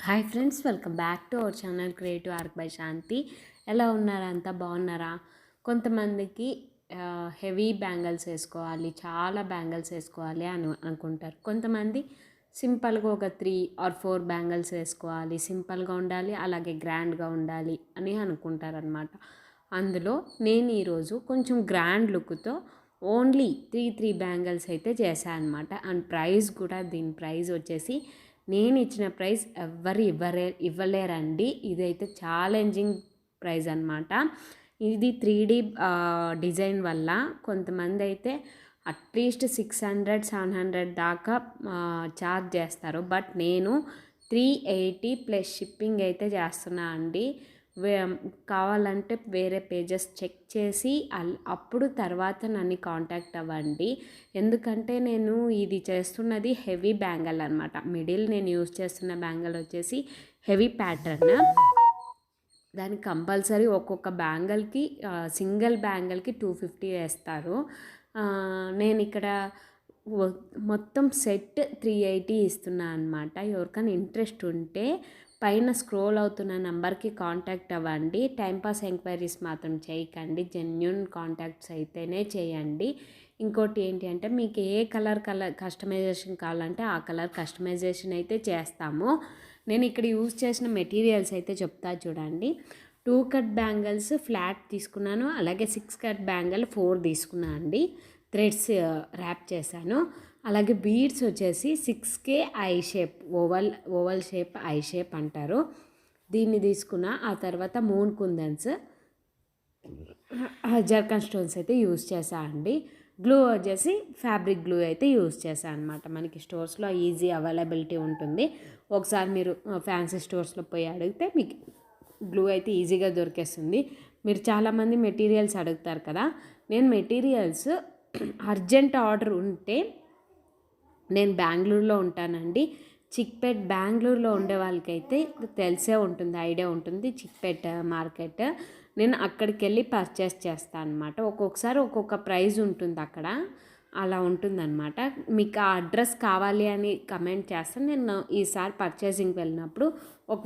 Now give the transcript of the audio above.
Hi friends, welcome back to our channel creative arc by Shanti. ఎలా ఉన్నారా? అంతా బాగున్నారా? కొంతమందికి హెవీ బ్యాంగిల్స్ వేసుకోవాలి, చాలా బ్యాంగిల్స్ వేసుకోవాలి అని అనుకుంటారు. కొంతమంది సింపుల్గా ఒక 3 or 4 బ్యాంగిల్స్ వేసుకోవాలి, సింపుల్గా ఉండాలి, అలాగే గ్రాండ్గా ఉండాలి అని అనుకుంటారనమాట. అందులో నేను ఈరోజు కొంచెం గ్రాండ్ లుక్తో ఓన్లీ త్రీ బ్యాంగిల్స్ అయితే చేశాను అనమాట. అండ్ ప్రైస్ కూడా, దీని ప్రైస్ వచ్చేసి నేను ఇచ్చిన ప్రైస్ ఎవ్వరు ఇవ్వలేరండి. ఇదైతే ఛాలెంజింగ్ ప్రైస్ అనమాట. ఇది 3D డిజైన్ వల్ల కొంతమంది అయితే అట్లీస్ట్ 600-700 దాకా ఛార్జ్ చేస్తారు. బట్ నేను 380 ప్లస్ షిప్పింగ్ అయితే చేస్తున్నా అండి. కావాలంటే వేరే పేజెస్ చెక్ చేసి అప్పుడు తర్వాత నన్ను కాంటాక్ట్ అవ్వండి. ఎందుకంటే నేను ఇది చేస్తున్నది హెవీ బ్యాంగిల్ అనమాట. మిడిల్ నేను యూజ్ చేస్తున్న బ్యాంగిల్ వచ్చేసి హెవీ ప్యాటర్న్. దానికి కంపల్సరీ ఒక్కొక్క బ్యాంగిల్కి సింగిల్ బ్యాంగిల్కి 250 వేస్తారు. నేను ఇక్కడ మొత్తం సెట్ 380 ఇస్తున్నా అనమాట. ఎవరికైనా ఇంట్రెస్ట్ ఉంటే పైన స్క్రోల్ అవుతున్న నెంబర్కి కాంటాక్ట్ అవ్వండి. టైంపాస్ ఎంక్వైరీస్ మాత్రం చేయకండి, జెన్యున్ కాంటాక్ట్స్ అయితేనే చేయండి. ఇంకోటి ఏంటి అంటే, మీకు ఏ కలర్ కస్టమైజేషన్ కావాలంటే ఆ కలర్ కస్టమైజేషన్ అయితే చేస్తాము. నేను ఇక్కడ యూజ్ చేసిన మెటీరియల్స్ అయితే చెప్తా చూడండి. 2 కట్ బ్యాంగిల్స్ ఫ్లాట్ తీసుకున్నాను, అలాగే 6 కట్ బ్యాంగిల్ 4 తీసుకున్నాను అండి. థ్రెడ్స్ ర్యాప్ చేశాను. అలాగే బీడ్స్ వచ్చేసి 6K I shape, oval shape, I shape అంటారు. దీన్ని తీసుకున్న. ఆ తర్వాత మూన్ కుందన్స్, జర్కన్ స్టోన్స్ అయితే యూజ్ చేశా అండి. గ్లూ వచ్చేసి ఫ్యాబ్రిక్ గ్లూ అయితే యూజ్ చేశాను అనమాట. మనకి స్టోర్స్లో ఈజీ అవైలబిలిటీ ఉంటుంది. ఒకసారి మీరు ఫ్యాన్సీ స్టోర్స్లో పోయి అడిగితే మీకు గ్లూ అయితే ఈజీగా దొరికేస్తుంది. మీరు చాలామంది మెటీరియల్స్ అడుగుతారు కదా. నేను మెటీరియల్స్ అర్జెంట్ ఆర్డర్ ఉంటే, నేను బెంగళూరులో ఉంటానండి. చిక్పేట్ బెంగళూరులో ఉండే వాళ్ళకైతే తెలిసే ఉంటుంది, ఐడియా ఉంటుంది, చిక్పేట్ మార్కెట్. నేను అక్కడికి వెళ్ళి పర్చేస్ చేస్తాను అనమాట. ఒక్కొక్కసారి ఒక్కొక్క ప్రైస్ ఉంటుంది అక్కడ, అలా ఉంటుందన్నమాట. మీకు ఆ అడ్రస్ కావాలి అని కమెంట్ చేస్తాను. నేను ఈసారి పర్చేసింగ్కి వెళ్ళినప్పుడు ఒక